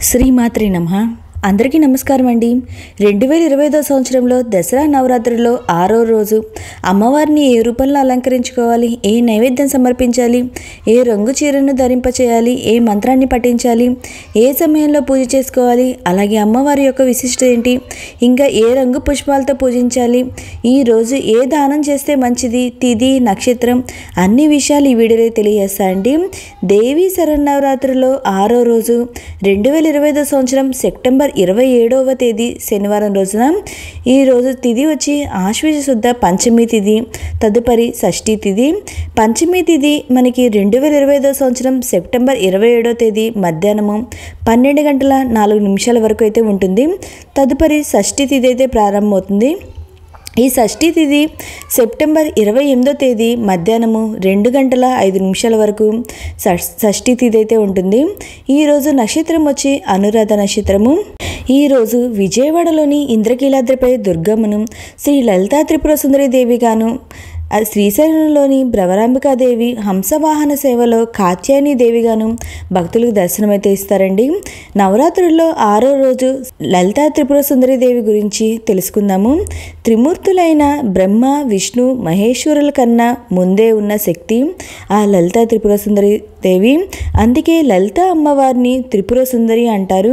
శ్రీమాత్రే నమః. అందరికీ నమస్కారం అండి. 2025 సంవత్సరంలో దసరా నవరాత్రుల్లో 6వ రోజు అమ్మవారిని ఏ రూపంలో అలంకరించుకోవాలి, ఏ నైవేద్యం సమర్పించాలి, ఏ రంగు చీరను ధరింపచేయాలి, ఏ మంత్రాన్ని పఠించాలి, ఏ సమయంలో పూజ చేసుకోవాలి, అలాగే అమ్మవారి యొక్క విశిష్టత ఏంటి, ఇంకా ఏ రంగు పుష్పాలతో పూజించాలి, ఈరోజు ఏ దానం చేస్తే మంచిది, తిథి నక్షత్రం అన్ని విషయాలు ఈ వీడియోలో తెలియజేస్తాయండి. దేవి శరన్నవరాత్రిలో 6వ రోజు 2025 సంవత్సరం సెప్టెంబర్ 27వ తేదీ శనివారం రోజున ఈరోజు తిథి వచ్చి ఆశ్వీజ శుద్ధ పంచమి తిథి, తదుపరి షష్ఠి తిథి. పంచమి తిథి మనకి 2025 సంవత్సరం సెప్టెంబర్ 27వ తేదీ మధ్యాహ్నము 12 గంటల 4 నిమిషాల వరకు అయితే ఉంటుంది. తదుపరి షష్ఠి తిథి అయితే ప్రారంభమవుతుంది. ఈ షష్ఠి తిథి సెప్టెంబర్ 28వ తేదీ మధ్యాహ్నము 2 గంటల 5 నిమిషాల వరకు షష్ఠి తిథి అయితే ఉంటుంది. ఈరోజు నక్షత్రం వచ్చి అనురాధ నక్షత్రము. ఈరోజు విజయవాడలోని ఇంద్రకీలాద్రిపై దుర్గమ్మను, శ్రీ లలితా త్రిపుర సుందరి దేవిగాను, శ్రీశైలంలోని భ్రవరాంబికాదేవి హంసవాహన సేవలో కాత్యాయని దేవిగాను భక్తులకు దర్శనమైతే ఇస్తారండి. నవరాత్రుల్లో 6వ రోజు లలితా త్రిపుర సుందరి దేవి గురించి తెలుసుకుందాము. త్రిమూర్తులైన బ్రహ్మ విష్ణు మహేశ్వరుల కన్నా ముందే ఉన్న శక్తి ఆ లలితా త్రిపుర సుందరి దేవి. అందుకే లలిత అమ్మవారిని త్రిపుర సుందరి అంటారు.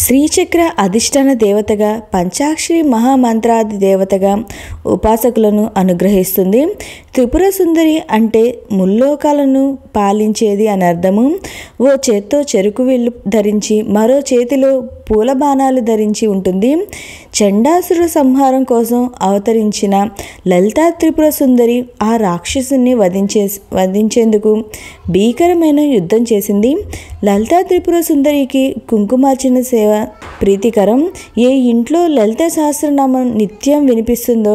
శ్రీచక్ర అధిష్టాన దేవతగా, పంచాక్షరి మహామంత్రాది దేవతగా ఉపాసకులను అనుగ్రహిస్తుంది. త్రిపుర సుందరి అంటే ముల్లోకాలను పాలించేది అని అర్థము. ఓ చేత్తో చెరుకు విల్లు ధరించి మరో చేతిలో పూల బాణాలు ధరించి ఉంటుంది. చండాసుర సంహారం కోసం అవతరించిన లలితా త్రిపుర సుందరి ఆ రాక్షసుని వధించేందుకు భీకరమైన యుద్ధం చేసింది. లలితా త్రిపుర సుందరికి కుంకుమార్చన సేవ ప్రీతికరం. ఏ ఇంట్లో లలిత సహస్రనామం నిత్యం వినిపిస్తుందో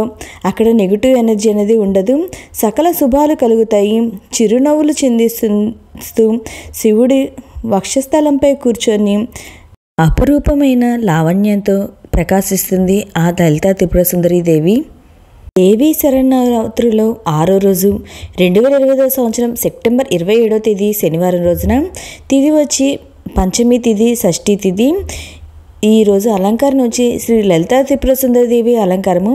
అక్కడ నెగిటివ్ ఎనర్జీ అనేది ఉండదు, సకల శుభాలు కలుగుతాయి. చిరునవ్వులు చిందిస్తూ శివుడి వక్షస్థలంపై కూర్చొని అపరూపమైన లావణ్యంతో ప్రకాశిస్తుంది ఆ లలితా త్రిపుర సుందరి దేవి. దేవి శరన్నవరాత్రిలో 6వ రోజు 2025 సంవత్సరం సెప్టెంబర్ 27వ తేదీ శనివారం రోజున తిథి వచ్చి పంచమి తిథి, షష్ఠి తిథి. ఈరోజు అలంకరణ వచ్చి శ్రీ లలితా త్రిపుర సుందరి దేవి అలంకారము.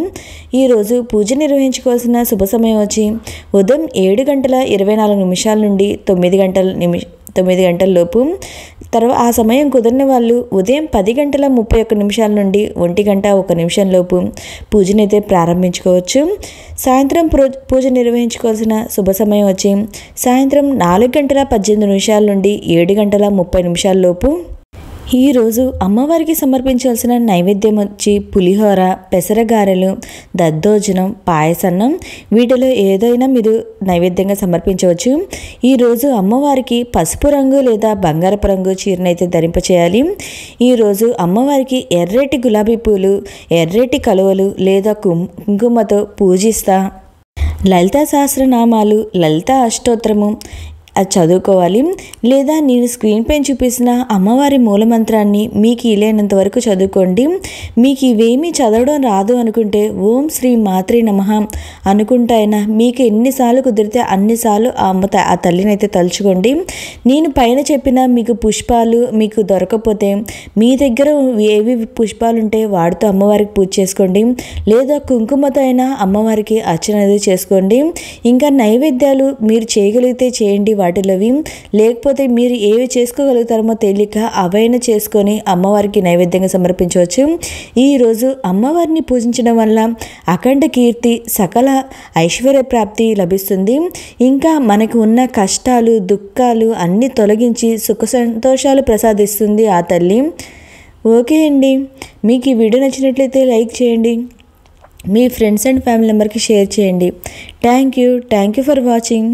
ఈరోజు పూజ నిర్వహించుకోవాల్సిన శుభ సమయం వచ్చి ఉదయం 7 గంటల 24 నిమిషాల నుండి 9 గంటల లోపు. తర్వాత ఆ సమయం కుదిరిన వాళ్ళు ఉదయం 10 గంటల 31 నిమిషాల నుండి 1 గంట 1 నిమిషం లోపు పూజనైతే ప్రారంభించుకోవచ్చు. సాయంత్రం పూజ నిర్వహించుకోవాల్సిన శుభ సమయం వచ్చి సాయంత్రం 4 గంటల 18 నిమిషాల నుండి 7 గంటల 30 నిమిషాల లోపు. ఈరోజు అమ్మవారికి సమర్పించాల్సిన నైవేద్యం వచ్చి పులిహోర, పెసరగారెలు, దద్దోజనం, పాయసన్నం. వీటిలో ఏదైనా మీరు నైవేద్యంగా సమర్పించవచ్చు. ఈరోజు అమ్మవారికి పసుపు రంగు లేదా బంగారపు రంగు చీరనైతే ధరింపచేయాలి. ఈరోజు అమ్మవారికి ఎర్రటి గులాబీ పూలు, ఎర్రటి కలువలు లేదా కుంకుమతో పూజిస్తా లలితా సహస్రనామాలు, లలితా అష్టోత్తరము అది చదువుకోవాలి. లేదా నేను స్క్రీన్ పైన చూపిస్తున్న అమ్మవారి మూలమంత్రాన్ని మీకు వీలైనంత వరకు చదువుకోండి. మీకు ఇవేమీ చదవడం రాదు అనుకుంటే ఓం శ్రీ మాత్రే నమః అనుకుంటాయినా మీకు ఎన్నిసార్లు కుదిరితే అన్నిసార్లు ఆ తల్లిని అయితే తలుచుకోండి. నేను పైన చెప్పిన మీకు పుష్పాలు మీకు దొరకకపోతే మీ దగ్గర ఏవి పుష్పాలు ఉంటే వాటితో అమ్మవారికి పూజ చేసుకోండి. లేదా కుంకుమతో అయినా అమ్మవారికి అర్చన అనేది చేసుకోండి. ఇంకా నైవేద్యాలు మీరు చేయగలిగితే చేయండి వాటిలోవి. లేకపోతే మీరు ఏవి చేసుకోగలుగుతారో తెలియక అవైనా చేసుకొని అమ్మవారికి నైవేద్యంగా సమర్పించవచ్చు. ఈరోజు అమ్మవారిని పూజించడం వల్ల అఖండ కీర్తి, సకల ఐశ్వర్య ప్రాప్తి లభిస్తుంది. ఇంకా మనకు ఉన్న కష్టాలు దుఃఖాలు అన్నీ తొలగించి సుఖ సంతోషాలు ప్రసాదిస్తుంది ఆ తల్లి. ఓకే అండి, మీకు ఈ వీడియో నచ్చినట్లయితే లైక్ చేయండి, మీ ఫ్రెండ్స్ అండ్ ఫ్యామిలీ మెంబర్కి షేర్ చేయండి. Thank you for watching.